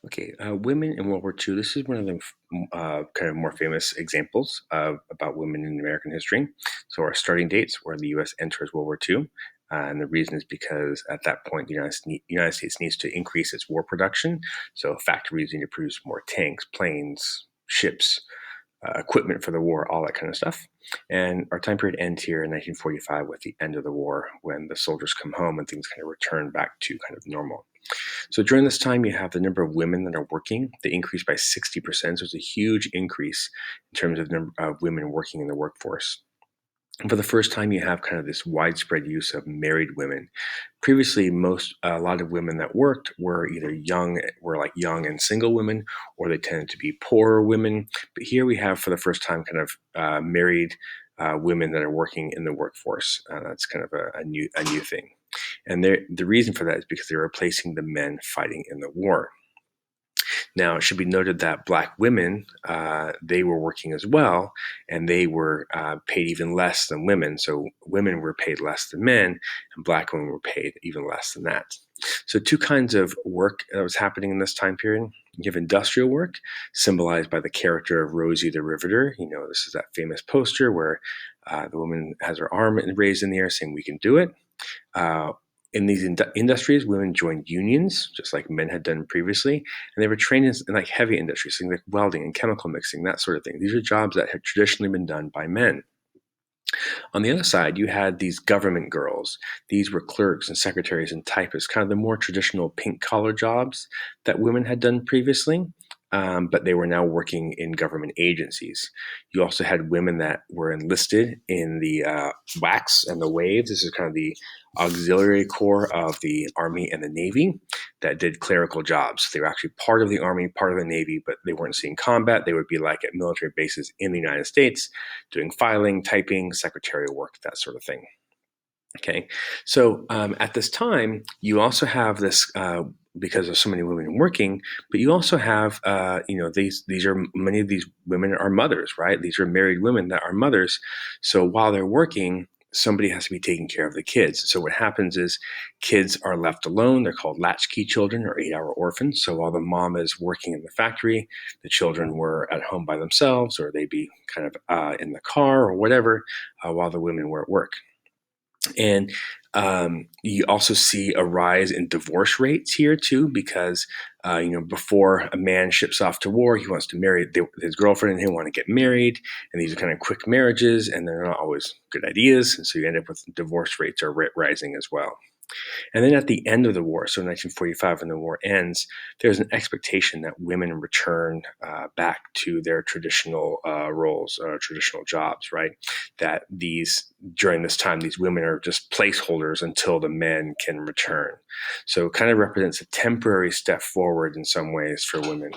Okay, women in World War II. This is one of the kind of more famous examples of about women in American history. So our starting dates where the U.S. enters World War II, and the reason is because at that point United States needs to increase its war production. So factories need to produce more tanks, planes, ships, equipment for the war, all that kind of stuff. And our time period ends here in 1945 with the end of the war, when the soldiers come home and things kind of return back to kind of normal. So during this time, you have the number of women that are working. They increased by 60%. So it's a huge increase in terms of the number of women working in the workforce. And for the first time, you have kind of this widespread use of married women. Previously, a lot of women that worked were either like young and single women, or they tended to be poorer women. But here we have, for the first time, kind of married women that are working in the workforce. That's kind of a new thing. And the reason for that is because they're replacing the men fighting in the war. Now, it should be noted that Black women, they were working as well, and they were paid even less than women. So women were paid less than men, and Black women were paid even less than that. So two kinds of work that was happening in this time period. You have industrial work, symbolized by the character of Rosie the Riveter. This is that famous poster where the woman has her arm raised in the air saying, "We can do it." Uh, in these industries, women joined unions, just like men had done previously, and they were trained in like heavy industries, things like welding and chemical mixing, that sort of thing. These are jobs that had traditionally been done by men. On the other side, you had these government girls. These were clerks and secretaries and typists, kind of the more traditional pink collar jobs that women had done previously, but they were now working in government agencies. You also had women that were enlisted in the WACs and the WAVES. This is kind of the auxiliary corps of the Army and the Navy that did clerical jobs. They were actually part of the Army, part of the Navy, but they weren't seeing combat. They would be like at military bases in the United States, doing filing, typing, secretarial work, that sort of thing. Okay, so at this time, you also have this because of so many women working, but you also have these are many of these women are mothers, right? These are married women that are mothers. So while they're working, somebody has to be taking care of the kids. So what happens is kids are left alone. They're called latchkey children or 8-hour orphans. So while the mom is working in the factory, the children were at home by themselves, or they'd be kind of in the car or whatever, while the women were at work. And you also see a rise in divorce rates here too, because before a man ships off to war, he wants to marry his girlfriend, and he want to get married. And these are kind of quick marriages, and they're not always good ideas. And so you end up with divorce rates are rising as well. And then at the end of the war, so 1945, when the war ends, there's an expectation that women return back to their traditional roles, traditional jobs, right? That during this time, these women are just placeholders until the men can return. So it kind of represents a temporary step forward in some ways for women